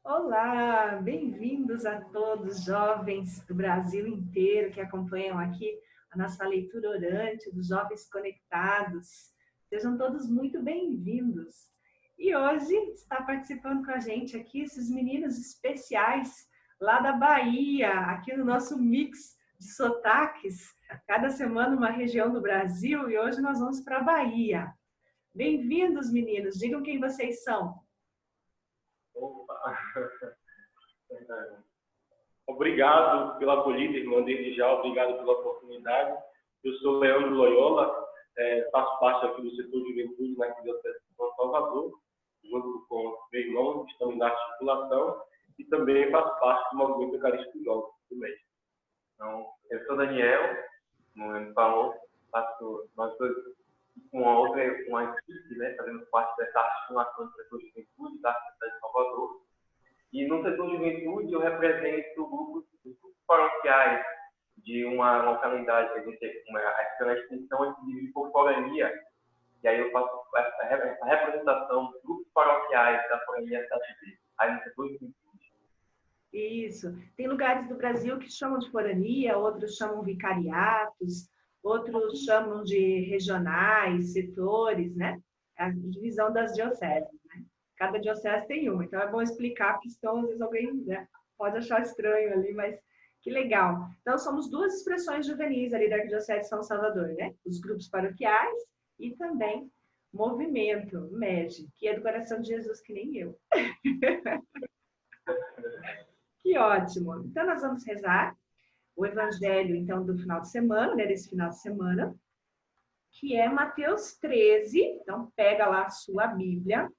Olá, bem-vindos a todos, jovens do Brasil inteiro que acompanham aqui a nossa leitura orante dos Jovens Conectados. Sejam todos muito bem-vindos. E hoje está participando com a gente aqui esses meninos especiais lá da Bahia, aqui no nosso mix de sotaques, cada semana uma região do Brasil, e hoje nós vamos para a Bahia. Bem-vindos, meninos, digam quem vocês são. Opa. Obrigado pela acolhida, irmã, desde já, obrigado pela oportunidade. Eu sou Leandro Loyola, faço parte aqui do setor de juventude na Arquidiocese de São Salvador, junto com meu irmão, que estamos na articulação, e também faço parte do movimento Eucarístico Jovem do mês. Então, eu sou Daniel, como ele falou, nós dois com uma equipe, né, fazendo parte dessa articulação do setor de juventude da Arquidiocese de Salvador. E no setor de juventude eu represento grupos paroquiais de uma localidade que a gente a extensão é dividida por forania, e aí eu faço essa representação dos grupos paroquiais da forania SATB, aí no setor de juventude. Isso. Tem lugares do Brasil que chamam de forania, outros chamam vicariatos, outros chamam de regionais, setores, né? A divisão das dioceses, né? Cada diocese tem uma, então é bom explicar, porque senão às vezes alguém, né, pode achar estranho ali, mas que legal. Então, somos duas expressões juvenis ali da Arquidiocese de São Salvador, né? Os grupos paroquiais e também movimento, MEG, que é do coração de Jesus, que nem eu. Que ótimo! Então, nós vamos rezar o evangelho, então, do final de semana, né, desse final de semana, que é Mateus 13. Então, pega lá a sua Bíblia,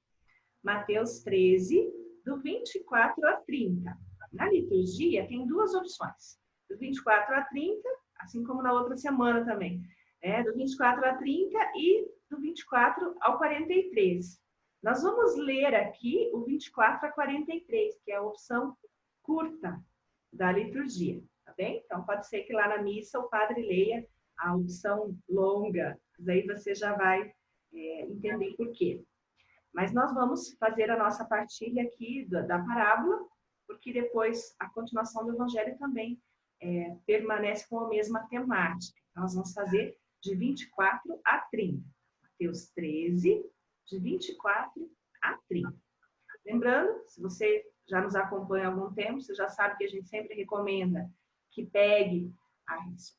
Mateus 13, do 24 a 30. Na liturgia, tem duas opções, do 24 a 30, assim como na outra semana também, né, do 24 a 30 e do 24 ao 43. Nós vamos ler aqui o 24 a 43, que é a opção curta da liturgia, tá bem? Então, pode ser que lá na missa o padre leia a opção longa, daí você já vai entender por quê. Mas nós vamos fazer a nossa partilha aqui da parábola, porque depois a continuação do evangelho também permanece com a mesma temática. Então, nós vamos fazer de 24 a 30. Mateus 13, de 24 a 30. Lembrando, se você já nos acompanha há algum tempo, você já sabe que a gente sempre recomenda que pegue,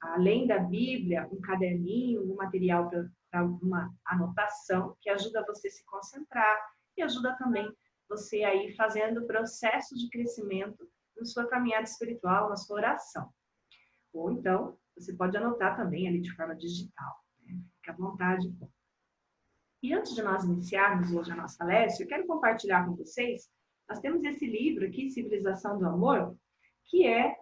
além da Bíblia, um caderninho, um material para uma anotação, que ajuda você a se concentrar e ajuda também você a ir fazendo o processo de crescimento na sua caminhada espiritual, na sua oração. Ou então, você pode anotar também ali de forma digital, né? Fique à vontade. E antes de nós iniciarmos hoje a nossa lesson, eu quero compartilhar com vocês, nós temos esse livro aqui, Civilização do Amor, que é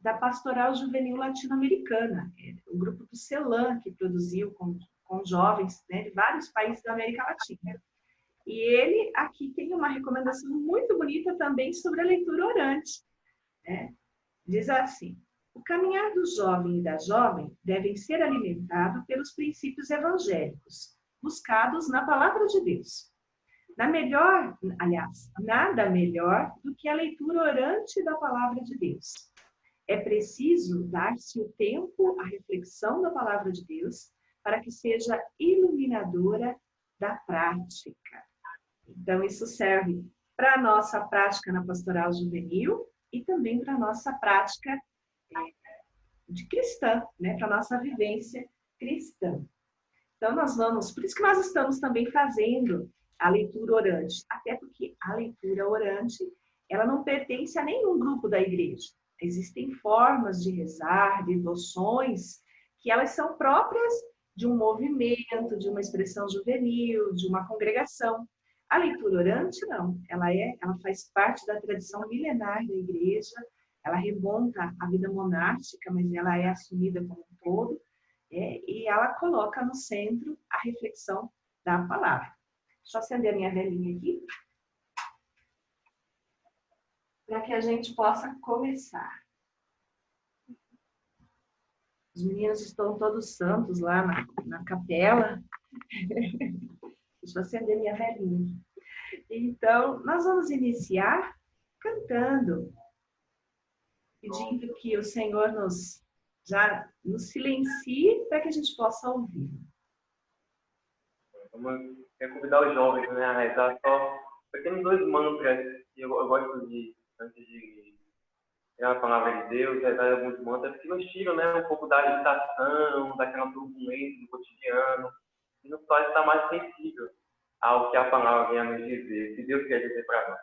da Pastoral Juvenil Latino-Americana, o grupo do CELAM, que produziu com jovens, né, de vários países da América Latina. E ele aqui tem uma recomendação muito bonita também sobre a leitura orante, né? Diz assim: o caminhar do jovem e da jovem devem ser alimentados pelos princípios evangélicos, buscados na palavra de Deus. Nada melhor do que a leitura orante da palavra de Deus. É preciso dar-se o tempo à reflexão da palavra de Deus para que seja iluminadora da prática. Então, isso serve para a nossa prática na pastoral juvenil e também para a nossa prática de cristã, né? Para a nossa vivência cristã. Então, por isso que nós estamos também fazendo a leitura orante, até porque a leitura orante, ela não pertence a nenhum grupo da igreja. Existem formas de rezar, devoções, que elas são próprias de um movimento, de uma expressão juvenil, de uma congregação. A leitura orante, não. Ela faz parte da tradição milenar da igreja, ela remonta à vida monástica, mas ela é assumida como um todo, e ela coloca no centro a reflexão da palavra. Deixa eu acender a minha velinha aqui, para que a gente possa começar. Os meninos estão todos santos lá na capela. Deixa eu acender minha velinha. Então, nós vamos iniciar cantando, pedindo que o Senhor já nos silencie para que a gente possa ouvir. Quero convidar os jovens, né, a rezar só pequenos 2 mantras que eu gosto de, antes de a palavra de Deus, rezar alguns mantras que nos tiram, né, um pouco da agitação, daquela turbulência do cotidiano, e nos faz estar mais sensível ao que a palavra vem a nos dizer, o que Deus quer dizer para nós.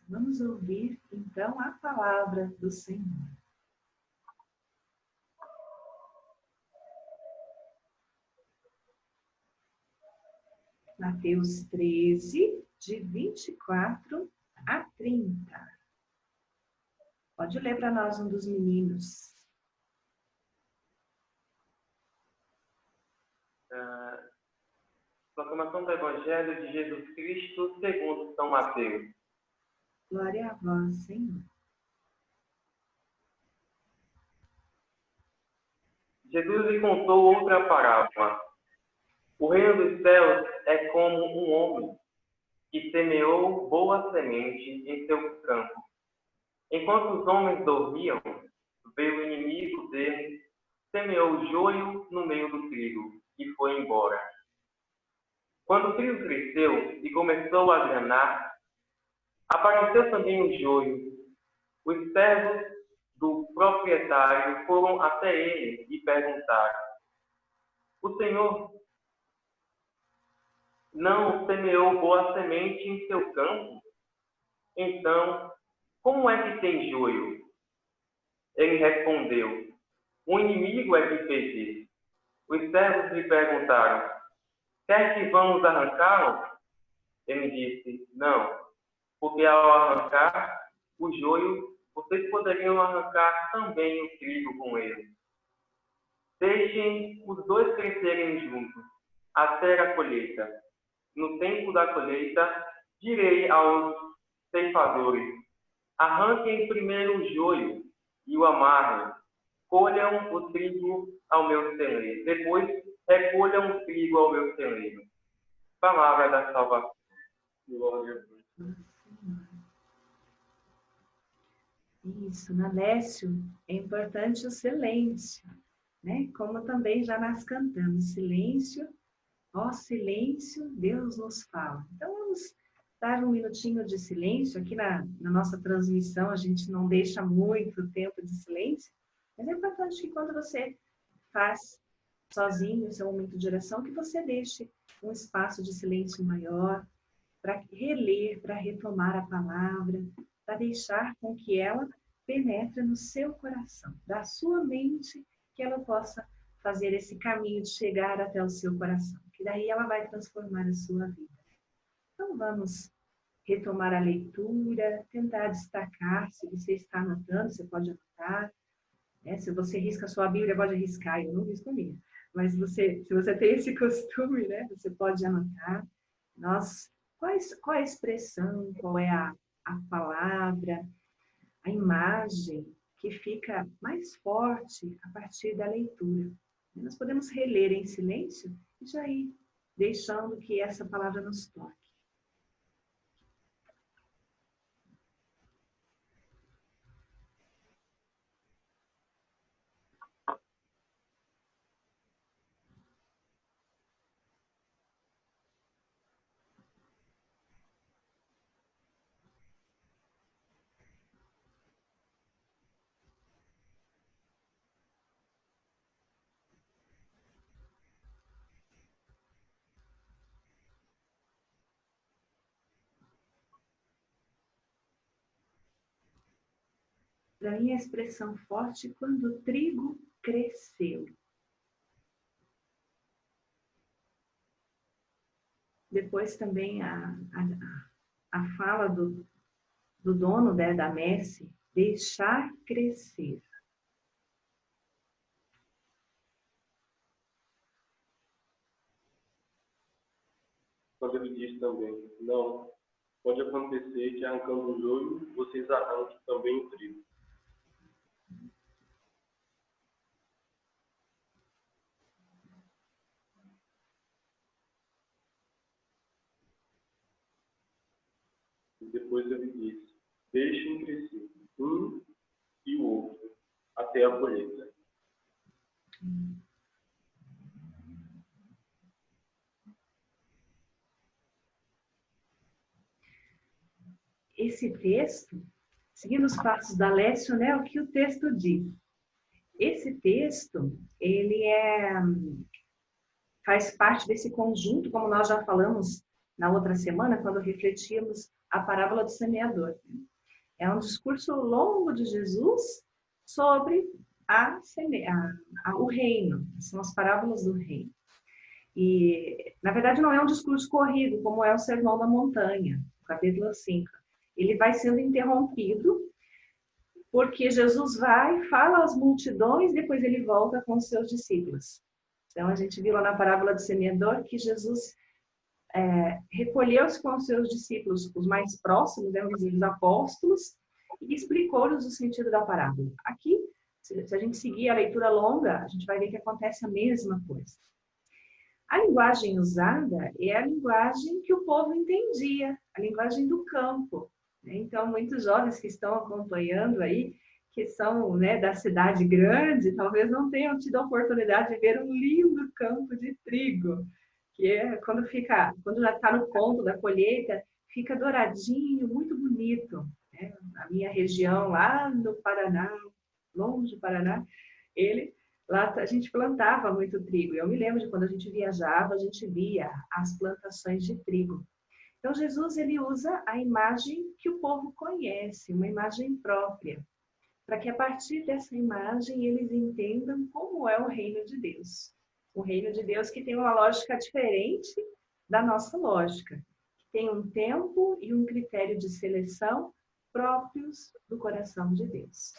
Vamos ouvir, então, a palavra do Senhor. Mateus 13, de 24 a 30. Pode ler para nós um dos meninos. Proclamação do Evangelho de Jesus Cristo segundo São Mateus. Glória a vós, Senhor. Jesus lhe contou outra parábola. O reino dos céus é como um homem que semeou boa semente em seu campo. Enquanto os homens dormiam, veio o inimigo dele, semeou joio no meio do trigo e foi embora. Quando o trigo cresceu e começou a granar, apareceu também o joio. Os servos do proprietário foram até ele e perguntaram: o senhor não semeou boa semente em seu campo? Então, como é que tem joio? Ele respondeu: o inimigo é que fez isso. Os servos lhe perguntaram: quer que vamos arrancá-lo? Ele disse: não, porque ao arrancar o joio, vocês poderiam arrancar também o trigo com ele. Se deixem os dois crescerem juntos, até a colheita. No tempo da colheita, direi aos ceifadores: arranquem primeiro o joio e o amarrem. Colham o trigo ao meu celeiro. Depois, recolham o trigo ao meu celeiro. Palavra da salvação. Glória a Deus. Isso, na Lécio é importante o silêncio, né? Como também já nós cantamos, silêncio, ó silêncio, Deus nos fala. Então vamos dar um minutinho de silêncio. Aqui na nossa transmissão a gente não deixa muito tempo de silêncio, mas é importante que quando você faz sozinho o seu momento de oração, que você deixe um espaço de silêncio maior para reler, para retomar a palavra, para deixar com que ela penetre no seu coração, da sua mente, que ela possa fazer esse caminho de chegar até o seu coração, que daí ela vai transformar a sua vida. Então vamos retomar a leitura, tentar destacar, se você está anotando, você pode anotar, né? Se você risca a sua Bíblia, pode riscar, eu não risco a minha, mas se você tem esse costume, né, você pode anotar. Qual é a expressão, qual é a palavra, a imagem que fica mais forte a partir da leitura. Nós podemos reler em silêncio e já ir deixando que essa palavra nos toque. Para mim, a expressão forte quando o trigo cresceu. Depois também a fala do dono, né, da messe, deixar crescer. Quando ele diz também: não, pode acontecer que arrancando o joio, vocês arranquem também o trigo. E depois ele diz: deixem crescer um e o outro até a colheita. Esse texto, seguindo os passos da Lécio, né, o que o texto diz? Esse texto, ele faz parte desse conjunto, como nós já falamos na outra semana, quando refletíamos a parábola do semeador. É um discurso longo de Jesus sobre o reino, são as parábolas do reino. E, na verdade, não é um discurso corrido, como é o Sermão da Montanha, capítulo 5. Ele vai sendo interrompido, porque Jesus vai, fala às multidões, depois ele volta com os seus discípulos. Então, a gente viu lá na parábola do semeador que Jesus recolheu-se com os seus discípulos, os mais próximos, né, os apóstolos, e explicou-lhes o sentido da parábola. Aqui, se a gente seguir a leitura longa, a gente vai ver que acontece a mesma coisa. A linguagem usada é a linguagem que o povo entendia, a linguagem do campo. Então, muitos jovens que estão acompanhando aí, que são, né, da cidade grande, talvez não tenham tido a oportunidade de ver um lindo campo de trigo, que é quando já está no ponto da colheita, fica douradinho, muito bonito, né? A minha região, lá no Paraná, longe do Paraná, lá a gente plantava muito trigo. Eu me lembro de quando a gente viajava, a gente via as plantações de trigo. Então, Jesus, ele usa a imagem que o povo conhece, uma imagem própria, para que a partir dessa imagem eles entendam como é o reino de Deus. O reino de Deus que tem uma lógica diferente da nossa lógica, que tem um tempo e um critério de seleção próprios do coração de Deus.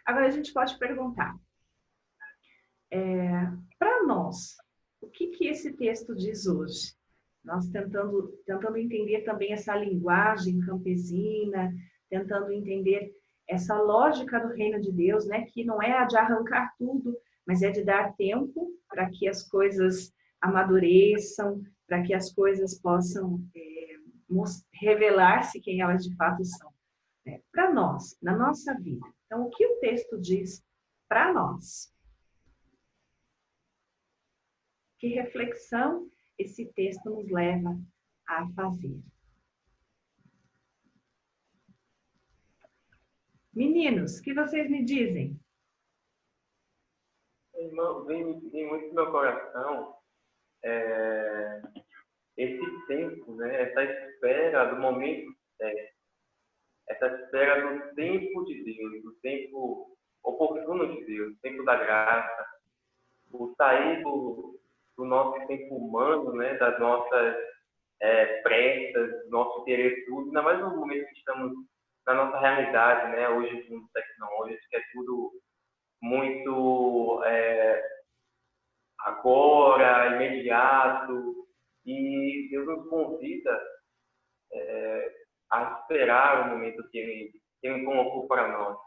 Agora a gente pode perguntar, Para nós, o que esse texto diz hoje? Nós tentando entender também essa linguagem campesina, tentando entender essa lógica do reino de Deus, né? Que não é a de arrancar tudo, mas é de dar tempo para que as coisas amadureçam, para que as coisas possam revelar-se quem elas de fato são. Para nós, na nossa vida. Então, o que o texto diz para nós? Que reflexão esse texto nos leva a fazer? Meninos, o que vocês me dizem? Irmão, vem muito no meu coração esse tempo, né? Essa espera do momento certo, essa espera do tempo de Deus, do tempo oportuno de Deus, do tempo da graça, o sair do nosso tempo humano, né? Das nossas pressas, do nosso querer tudo, ainda mais no momento que estamos na nossa realidade, né? Hoje, com tecnologia, que é tudo muito agora, imediato, e Deus nos convida a esperar o momento que Ele colocou para nós.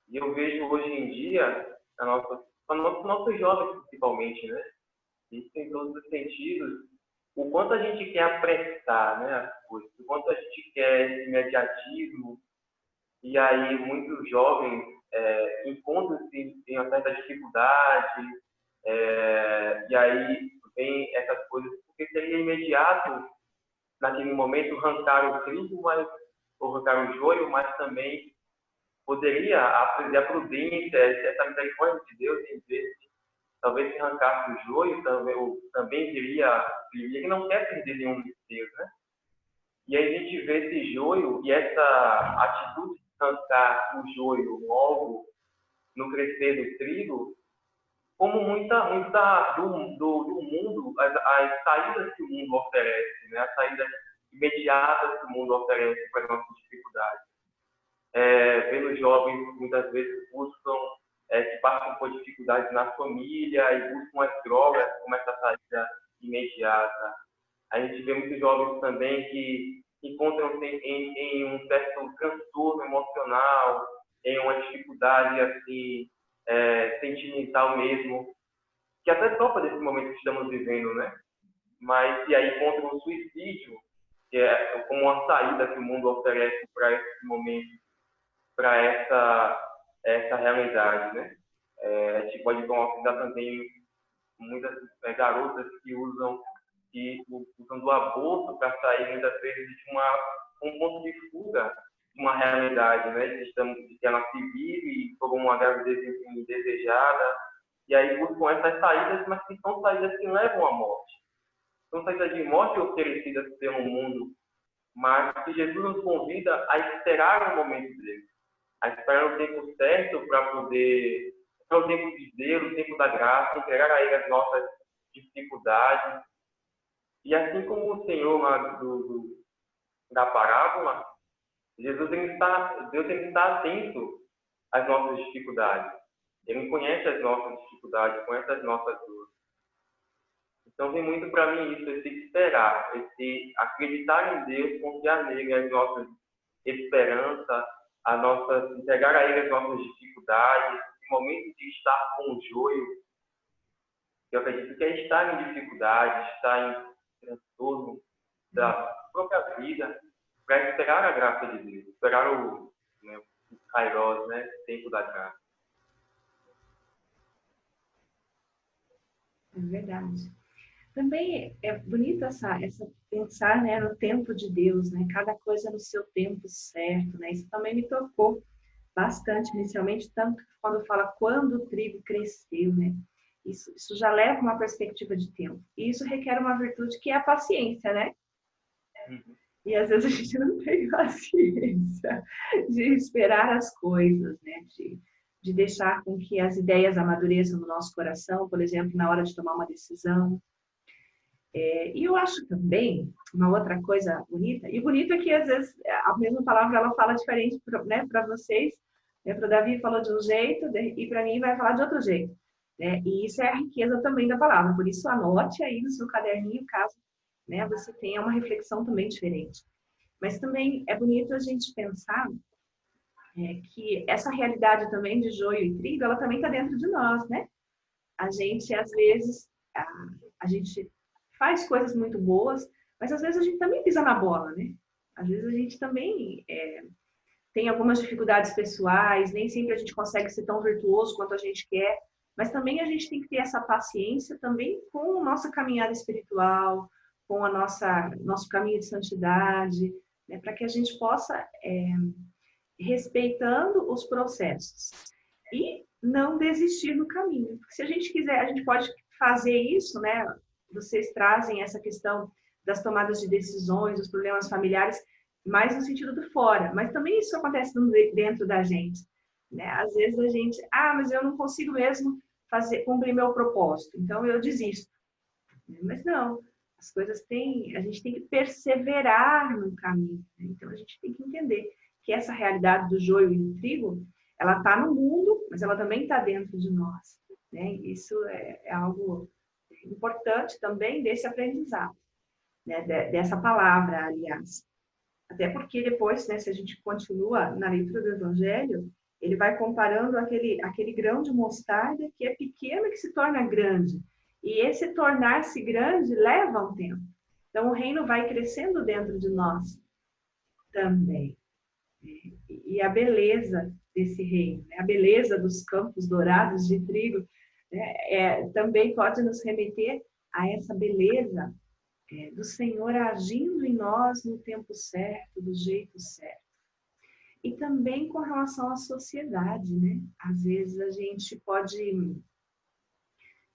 E eu vejo hoje em dia, nossos jovens principalmente, né? Isso em todos os sentidos, o quanto a gente quer apressar, né, as coisas, o quanto a gente quer esse imediatismo, e aí muitos jovens encontram-se em uma certa dificuldade, e aí vem essas coisas, porque seria imediato, naquele momento, arrancar o trigo, ou arrancar o joio, mas também poderia aprender a prudência, essa misericórdia de Deus, em vez de talvez se arrancasse o joio, também diria que não quer perder nenhum de Deus, né? E aí a gente vê esse joio e essa atitude de arrancar o joio logo no crescer do trigo, como muita do mundo, as saídas que o mundo oferece, né? As saídas imediatas que o mundo oferece para as nossas dificuldades. Vendo jovens muitas vezes buscam, que passam por dificuldades na família e buscam as drogas como essa saída imediata. A gente vê muitos jovens também que encontram-se em um certo transtorno emocional, em uma dificuldade assim, sentimental mesmo, que até topa desse momento que estamos vivendo, né? Mas e aí encontram o suicídio, que é como uma saída que o mundo oferece para esse momento, para essa realidade, né? A gente pode considerar também muitas garotas que usam do aborto para sair muitas vezes de um ponto de fuga de uma realidade, né? De que ela se vive por uma gravidez indesejada, e aí buscam essas saídas, mas que são saídas que levam à morte. São saídas de morte oferecidas pelo mundo, mas que Jesus nos convida a esperar o momento dele, a esperar o tempo certo para poder, o tempo de Deus, o tempo da graça, entregar a Ele as nossas dificuldades. E assim como o Senhor lá da parábola, Deus está atento às nossas dificuldades. Ele conhece as nossas dificuldades, conhece as nossas dores. Então vem muito para mim isso, esse esperar, esse acreditar em Deus, confiar nele, as nossas esperanças, entregar a Ele as nossas dificuldades, esse momento de estar com o joio. Eu acredito que é estar em dificuldade, estar em transtorno da própria vida, para esperar a graça de Deus, esperar o Kairos, né, tempo da graça. É verdade. Também é bonito essa pensar, né, no tempo de Deus, né, cada coisa no seu tempo certo, né, isso também me tocou bastante inicialmente, tanto quando fala quando o trigo cresceu, né, isso já leva uma perspectiva de tempo, e isso requer uma virtude que é a paciência, né, e às vezes a gente não tem paciência de esperar as coisas, né, de deixar com que as ideias amadureçam no nosso coração, por exemplo, na hora de tomar uma decisão. E eu acho também uma outra coisa bonita, e bonito é que às vezes a mesma palavra ela fala diferente, né, para vocês, né, para o Davi falou de um jeito e para mim vai falar de outro jeito. né? E isso é a riqueza também da palavra. Por isso, anote aí no seu caderninho, caso, né, você tenha uma reflexão também diferente. Mas também é bonito a gente pensar que essa realidade também de joio e trigo, ela também está dentro de nós, né? A gente, às vezes, a gente faz coisas muito boas, mas às vezes a gente também pisa na bola, né? Às vezes a gente também tem algumas dificuldades pessoais, nem sempre a gente consegue ser tão virtuoso quanto a gente quer, mas também a gente tem que ter essa paciência também com a nossa caminhada espiritual, com a nosso caminho de santidade, né? Para que a gente possa respeitando os processos e não desistir no caminho. Porque se a gente quiser, a gente pode fazer isso, né? Vocês trazem essa questão das tomadas de decisões, dos problemas familiares, mais no sentido do fora, mas também isso acontece dentro da gente, né? Às vezes a gente, mas eu não consigo mesmo cumprir meu propósito, então eu desisto. Mas não, as coisas a gente tem que perseverar no caminho, né? Então a gente tem que entender que essa realidade do joio e do trigo, ela está no mundo, mas ela também está dentro de nós, né? Isso é algo importante também desse aprendizado, né? Dessa palavra, aliás. Até porque depois, né, se a gente continua na leitura do Evangelho, ele vai comparando aquele grão de mostarda que é pequeno e que se torna grande. E esse tornar-se grande leva um tempo. Então, o reino vai crescendo dentro de nós também. E a beleza desse reino, né? A beleza dos campos dourados de trigo, né? Também pode nos remeter a essa beleza do Senhor agindo em nós no tempo certo, do jeito certo. E também com relação à sociedade, né? Às vezes a gente pode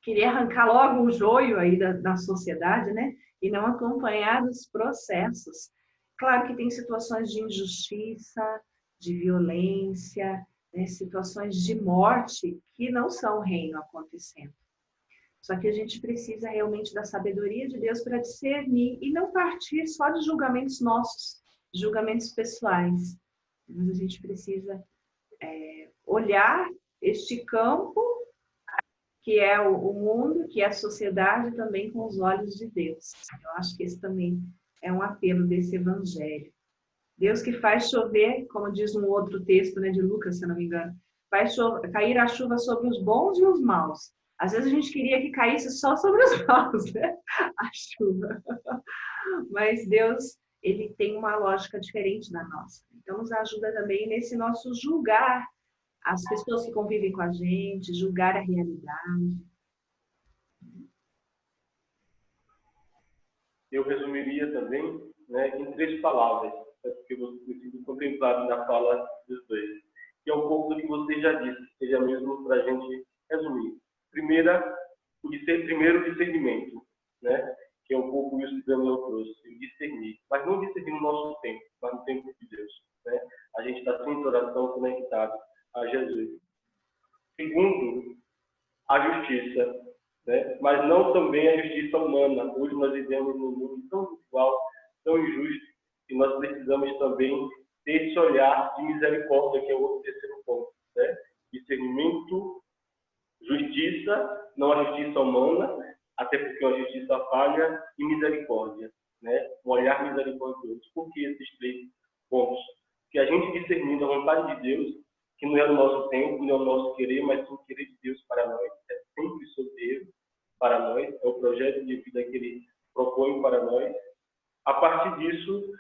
querer arrancar logo o joio aí da sociedade, né? E não acompanhar os processos. Claro que tem situações de injustiça, de violência, né? Situações de morte que não são reino acontecendo. Só que a gente precisa realmente da sabedoria de Deus para discernir e não partir só de julgamentos nossos, julgamentos pessoais. Mas a gente precisa olhar este campo, que é o mundo, que é a sociedade, também com os olhos de Deus. Eu acho que esse também é um apelo desse evangelho. Deus que faz chover, como diz um outro texto, né, de Lucas, se eu não me engano, faz cair a chuva sobre os bons e os maus. Às vezes a gente queria que caísse só sobre os maus, né? A chuva. Mas Deus, ele tem uma lógica diferente da nossa. Então, nos ajuda também nesse nosso julgar as pessoas que convivem com a gente, julgar a realidade. Eu resumiria também, né, em 3 palavras, porque você precisa contemplar na fala dos dois, que é um pouco do que você já disse, seja mesmo para a gente resumir. Primeiro, discernimento, né, que é um pouco isso que Daniel trouxe, discernir, mas não discernir no nosso tempo, mas no tempo de Deus, né? A gente está sempre em oração conectado a Jesus. Segundo, a justiça, né? Mas não também a justiça humana. Hoje nós vivemos num mundo tão desigual, tão injusto, que nós precisamos também ter esse olhar de misericórdia, que é o outro terceiro ponto, né? Discernimento, justiça, não a justiça humana, até porque é uma justiça falha, e misericórdia, né? Um olhar misericordioso. Por que esses 3 pontos? Que a gente discernindo a vontade de Deus, que não é o nosso tempo, não é o nosso querer, mas o querer de Deus para nós, é sempre soberbo para nós, é o projeto de vida que Ele propõe para nós. A partir disso,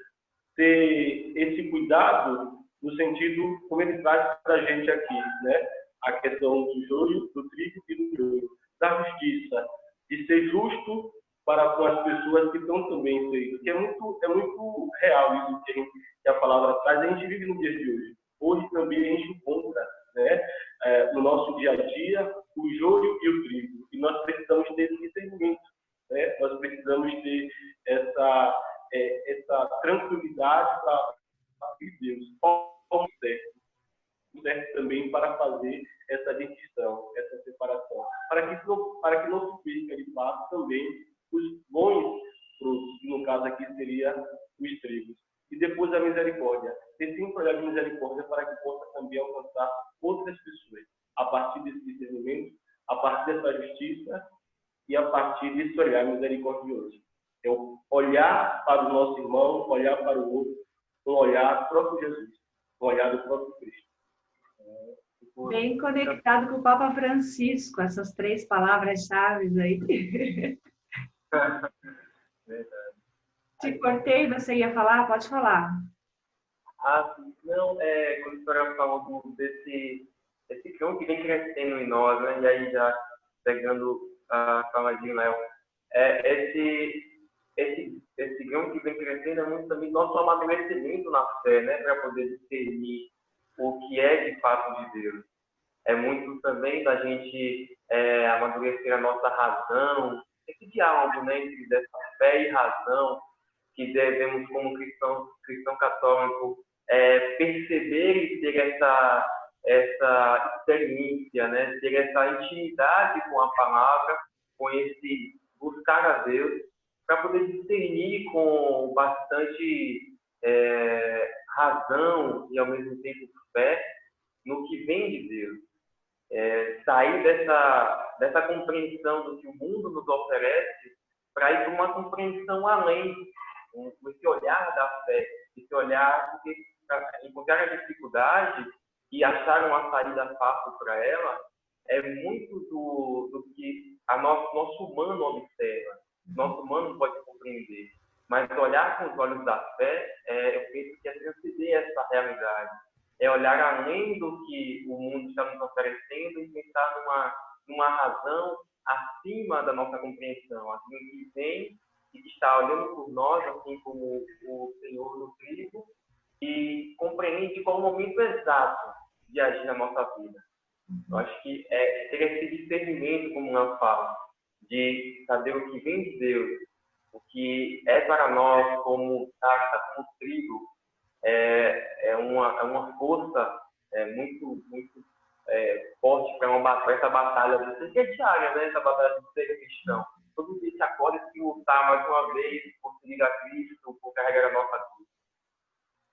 ter esse cuidado no sentido como Ele traz para a gente aqui, né? A questão do joio, do trigo e do joio, da justiça, de ser justo para com as pessoas que estão também inseridas, que é muito real isso que a palavra traz. A gente vive no dia de hoje. Hoje também a gente encontra, né, no nosso dia a dia, o joio e o trigo. E nós precisamos ter esse discernimento, né? Nós precisamos ter essa tranquilidade para Deus. Como certo também para fazer essa distinção, essa separação, para que não se perca de fato também os bons frutos, que no caso aqui seria os trigos. E depois a misericórdia. Ter sempre olhar de misericórdia para que possa também alcançar outras pessoas, a partir desse discernimento, a partir dessa justiça e a partir desse olhar misericordioso. Eu olhar para o nosso irmão, olhar para o outro, um olhar do próprio Jesus, um olhar do próprio Cristo. Bem conectado com o Papa Francisco, essas 3 palavras-chave aí. Verdade. Te cortei, você ia falar? Pode falar. Não, quando a senhora falou desse cão que vem crescendo em nós, né? E aí já pegando a fala de Léo, esse grão que vem crescendo é muito também nosso amadurecimento na fé, né? Para poder discernir o que é de fato de Deus. É muito também da gente amadurecer a nossa razão, esse diálogo, né, entre dessa fé e razão, que devemos, como cristão católico, perceber e ter essa experiência, né, ter essa intimidade com a palavra, com esse buscar a Deus, para poder discernir com bastante razão e, ao mesmo tempo, fé no que vem de Deus. Sair dessa compreensão do que o mundo nos oferece para ir para uma compreensão além, esse olhar da fé, esse olhar, porque encontrar a dificuldade e achar uma saída fácil para ela é muito do que nosso humano observa, nosso humano pode compreender. Mas olhar com os olhos da fé, eu penso que é transcender essa realidade. É olhar além do que o mundo está nos oferecendo e pensar numa razão acima da nossa compreensão, assim que vem e que está olhando por nós, assim como o Senhor no trigo, e compreende qual o momento exato de agir na nossa vida. Eu acho que ter esse discernimento, como ela fala, de saber o que vem de Deus, o que é para nós como casca, como trigo, é uma força muito, muito forte para essa batalha que é diária, né? Essa batalha de ser cristão. Todo dia se acorda e se lutar mais uma vez por seguir a Cristo, por carregar a nossa cruz.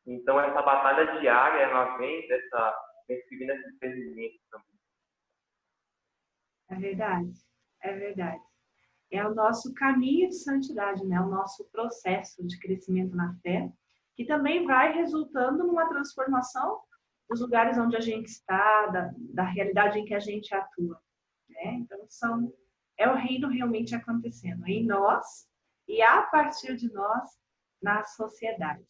Então, essa batalha diária, ela vem desse discernimento também. É verdade, é verdade. É o nosso caminho de santidade, né? O nosso processo de crescimento na fé, que também vai resultando numa transformação dos lugares onde a gente está, da realidade em que a gente atua, né? Então, é o reino realmente acontecendo em nós e a partir de nós na sociedade.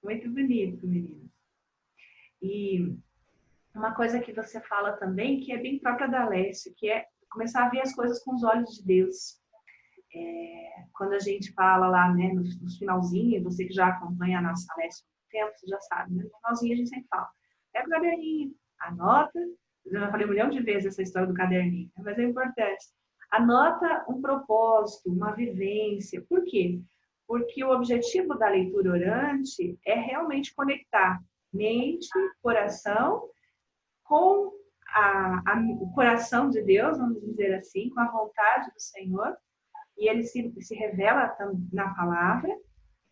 Muito bonito, meninas. E uma coisa que você fala também, que é bem própria da Alessia, que é começar a ver as coisas com os olhos de Deus. Quando a gente fala lá, né, nos finalzinhos, você que já acompanha a nossa Alessia há muito tempo, você já sabe, né? No finalzinho a gente sempre fala, pega o caderninho, anota, eu já falei 1 milhão de vezes essa história do caderninho, né? Mas é importante. Anota um propósito, uma vivência. Por quê? Porque o objetivo da leitura orante é realmente conectar mente, coração, com o coração de Deus, vamos dizer assim, com a vontade do Senhor, e ele se revela na palavra,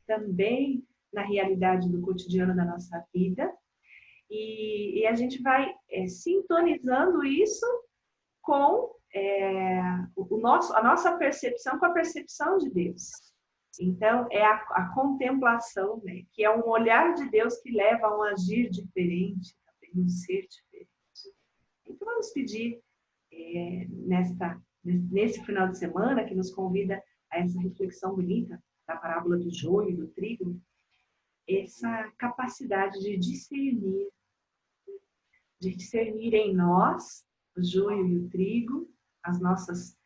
também na realidade do cotidiano da nossa vida, e a gente vai sintonizando isso com a nossa percepção com a percepção de Deus. Então, é a contemplação, né? Que é um olhar de Deus que leva a um agir diferente, também, um ser diferente. Então, vamos pedir nesse final de semana, que nos convida a essa reflexão bonita da parábola do joio e do trigo, essa capacidade de discernir em nós o joio e o trigo, as nossas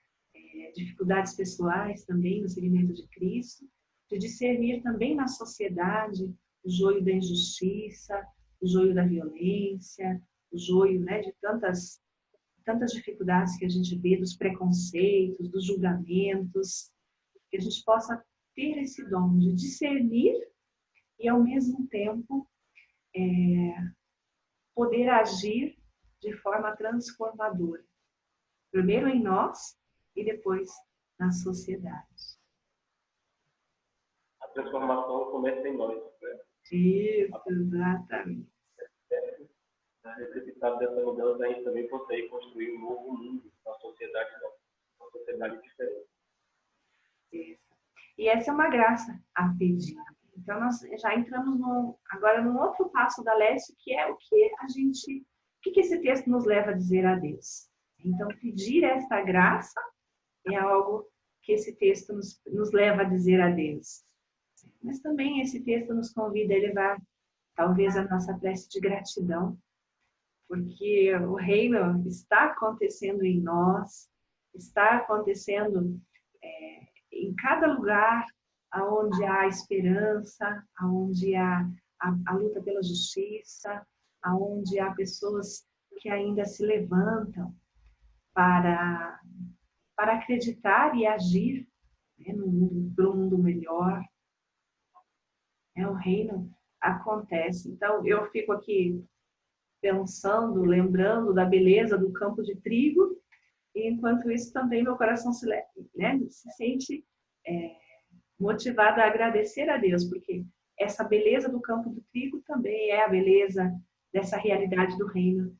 dificuldades pessoais também no seguimento de Cristo, de discernir também na sociedade o joio da injustiça, o joio da violência, o joio, né, de tantas dificuldades que a gente vê, dos preconceitos, dos julgamentos, que a gente possa ter esse dom de discernir e, ao mesmo tempo, poder agir de forma transformadora. Primeiro em nós e depois na sociedade. A transformação começa em nós, né? Isso, exatamente. Necessitado dessa mudança, a gente também consegue construir um novo mundo na sociedade. sociedade não. Uma sociedade diferente. Isso. E essa é uma graça a pedir. Então, nós já entramos agora num outro passo da Lécio, que é o que esse texto nos leva a dizer a Deus. Então, pedir esta graça é algo que esse texto nos leva a dizer a Deus. Mas também esse texto nos convida a elevar, talvez, a nossa prece de gratidão, porque o reino está acontecendo em nós, está acontecendo em cada lugar onde há esperança, onde há a luta pela justiça, onde há pessoas que ainda se levantam para acreditar e agir, né, para um mundo melhor. O reino acontece. Então, eu fico aqui pensando, lembrando da beleza do campo de trigo, e enquanto isso também meu coração se sente motivado a agradecer a Deus, porque essa beleza do campo do trigo também é a beleza dessa realidade do reino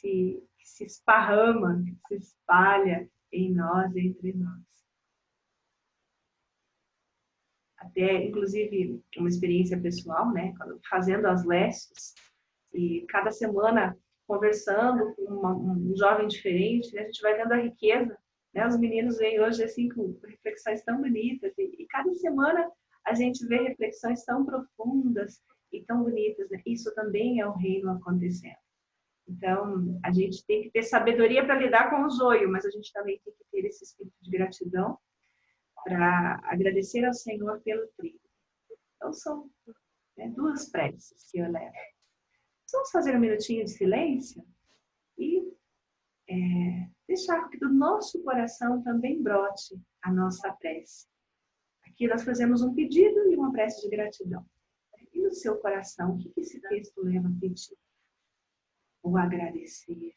que se esparrama, que se espalha em nós, entre nós. Até, inclusive, uma experiência pessoal, né? Fazendo as lestes, e cada semana conversando com um jovem diferente, né? A gente vai vendo a riqueza, né? Os meninos vêm hoje assim com reflexões tão bonitas, e cada semana a gente vê reflexões tão profundas e tão bonitas, né? Isso também é o reino acontecendo. Então, a gente tem que ter sabedoria para lidar com o joio, mas a gente também tem que ter esse espírito de gratidão para agradecer ao Senhor pelo trigo. Então, são duas preces que eu levo. Vamos fazer um minutinho de silêncio e deixar que do nosso coração também brote a nossa prece. Aqui nós fazemos um pedido e uma prece de gratidão. E no seu coração, o que esse texto leva a pedir? Ou agradecer?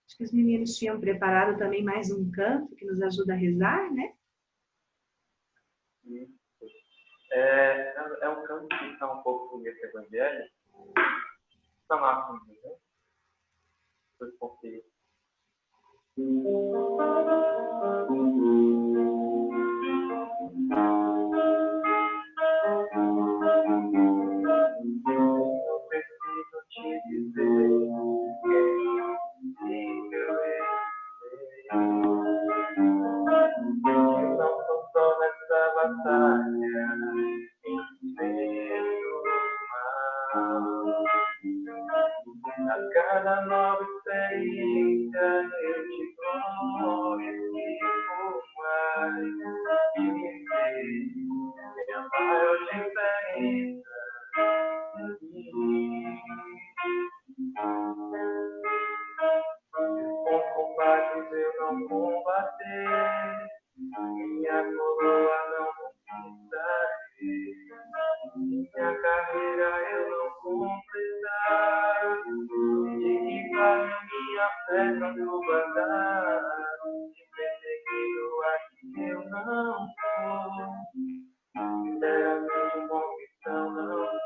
Acho que os meninos tinham preparado também mais um canto que nos ajuda a rezar, né? É um canto que está um pouco nesse evangelho. Está máximo, né? Depois confio. Eu preciso te dizer que é impossível que não sou só nessa batalha vencendo o mal. A cada nova experiência eu te glorifico mais. E sei a maior diferença em mim. Com combates eu não combater, minha coroa não conquistarei, minha carreira eu não completar, de que vale minha fé quando guardar, de perseguido aqui eu não sou, sinceramente convicção não sou,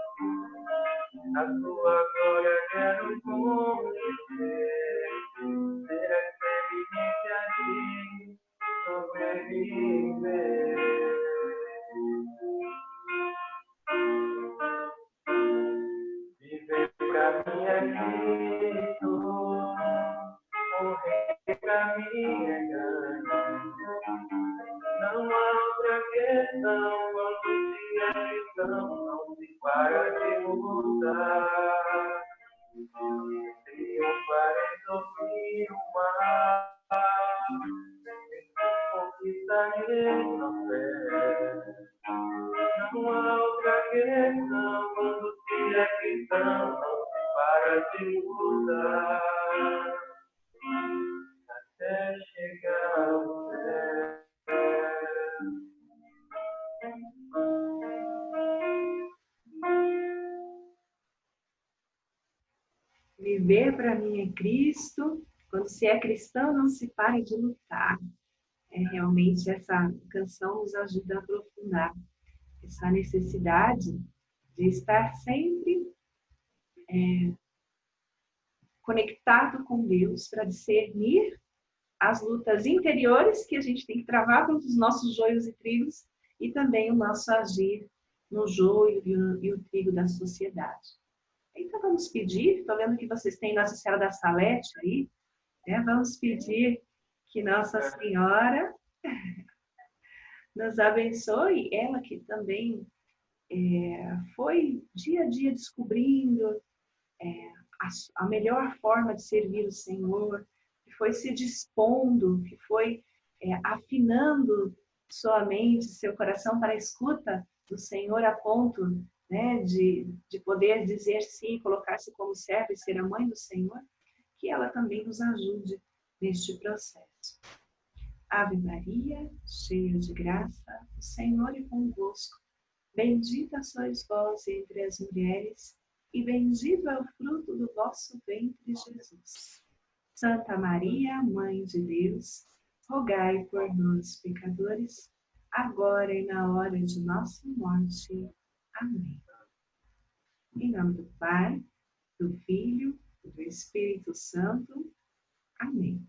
a sua glória quero conhecer, ser a experiência de sobreviver. Viver pra mim é Cristo, morrer pra mim é ganho. Não há outra questão quando se é cristão, não se para de lutar. Triunfarei sobre o mar, conquistarei a fé. Não há outra questão quando se é cristão, não se para de lutar até chegar ao céu. Viver poder para mim é Cristo. Quando se é cristão, não se pare de lutar. Realmente essa canção nos ajuda a aprofundar essa necessidade de estar sempre conectado com Deus para discernir as lutas interiores que a gente tem que travar contra os nossos joios e trigos e também o nosso agir no joio e o trigo da sociedade. Então vamos pedir, estou vendo que vocês têm Nossa Senhora da Salete aí, né? Vamos pedir que Nossa Senhora nos abençoe, ela que também foi dia a dia descobrindo a melhor forma de servir o Senhor, que foi se dispondo, que foi afinando sua mente, seu coração para a escuta do Senhor a ponto, né, de poder dizer sim, colocar-se como serva e ser a mãe do Senhor, que ela também nos ajude neste processo. Ave Maria, cheia de graça, o Senhor é convosco. Bendita sois vós entre as mulheres, e bendito é o fruto do vosso ventre, Jesus. Santa Maria, Mãe de Deus, rogai por nós, pecadores, agora e na hora de nossa morte. Amém. Em nome do Pai, do Filho e do Espírito Santo. Amém.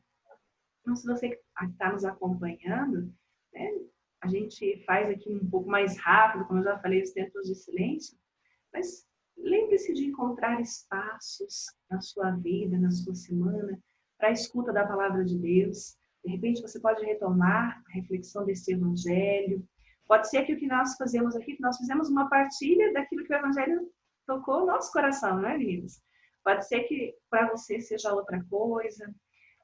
Então, se você está nos acompanhando, né, a gente faz aqui um pouco mais rápido, como eu já falei, os tempos de silêncio, mas lembre-se de encontrar espaços na sua vida, na sua semana, para a escuta da palavra de Deus. De repente, você pode retomar a reflexão desse evangelho. Pode ser que o que nós fazemos aqui, que nós fizemos uma partilha daquilo que o evangelho tocou o nosso coração, não é, meninos? Pode ser que para você seja outra coisa,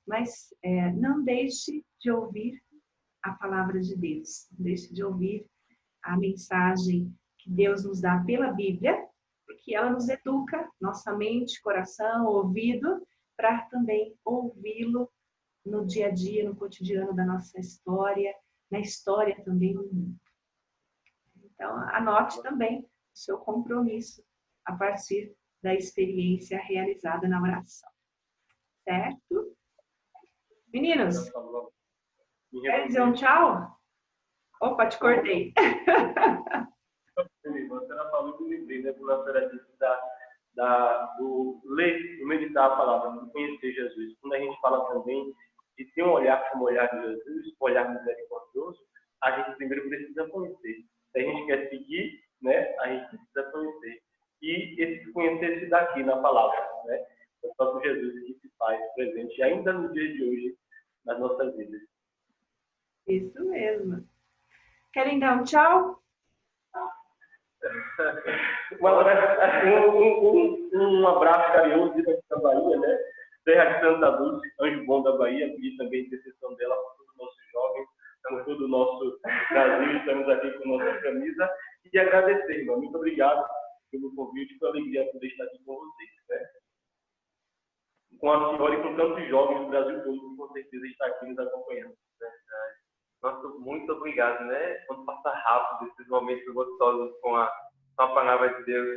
mas não deixe de ouvir a palavra de Deus. Não deixe de ouvir a mensagem que Deus nos dá pela Bíblia, porque ela nos educa, nossa mente, coração, ouvido, para também ouvi-lo no dia a dia, no cotidiano da nossa história, na história também do mundo. Então, anote também o seu compromisso a partir da experiência realizada na oração. Certo? Meninos, quer dizer um tchau? Opa, te cortei. Você não falou que eu lembrei, né? Quando a senhora disse do ler, do meditar a palavra, do conhecer Jesus. Quando a gente fala também de ter um olhar como o olhar de Jesus, um olhar misericordioso, a gente primeiro precisa conhecer. Se a gente quer seguir, né, a gente precisa conhecer. E esse conhecer se dá aqui na palavra, né? É o próprio Jesus que se faz presente ainda no dia de hoje nas nossas vidas. Isso mesmo. Querem dar um tchau? Um abraço carinhoso aqui da Bahia, né? Terra de Santa Dulce, anjo bom da Bahia, pedir também a intercessão dela para todos os nossos jovens, por todo o nosso Brasil, estamos aqui com nossa camisa, e agradecer, irmão. Muito obrigado pelo convite, pela alegria de poder estar aqui com vocês, né? Com a senhora e com tantos jovens do Brasil todo, que com certeza está aqui nos acompanhando. Nossa, muito obrigado, né? Quando passa rápido esses momentos gostosos com a palavra de Deus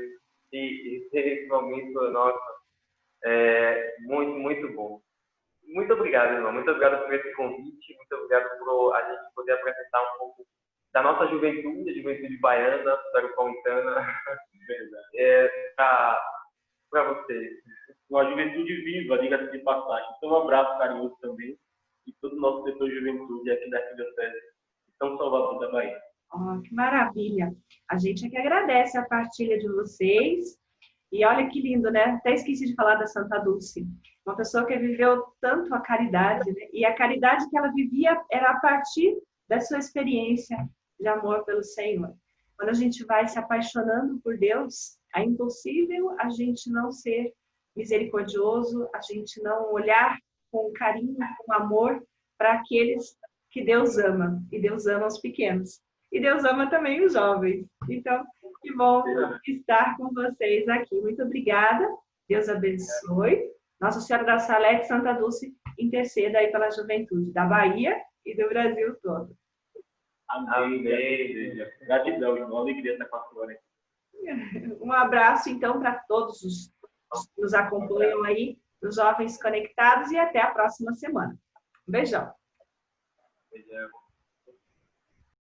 e ter esse momento, nossa, muito, muito bom. Muito obrigado, irmão. Muito obrigado por esse convite. Muito obrigado por a gente poder apresentar um pouco da nossa juventude, a juventude baiana, saropaulitana, para vocês. Uma juventude viva, diga-se de passagem. Então, um abraço carinhoso também e todo o nosso setor de juventude aqui da Arquidiocese de São Salvador da Bahia. Oh, que maravilha! A gente é que agradece a partilha de vocês. E olha que lindo, né? Até esqueci de falar da Santa Dulce. Uma pessoa que viveu tanto a caridade, né? E a caridade que ela vivia era a partir da sua experiência de amor pelo Senhor. Quando a gente vai se apaixonando por Deus, é impossível a gente não ser misericordioso, a gente não olhar com carinho, com amor para aqueles que Deus ama. E Deus ama os pequenos. E Deus ama também os jovens. Então, que bom estar com vocês aqui. Muito obrigada. Deus abençoe. Nossa Senhora da Salete, Santa Dulce, interceda aí pela juventude da Bahia e do Brasil todo. Amém. Gratidão, irmão. Alegria estar com a senhora. Um abraço, então, para todos os que nos acompanham aí dos Jovens Conectados e até a próxima semana. Um beijão. Beijão.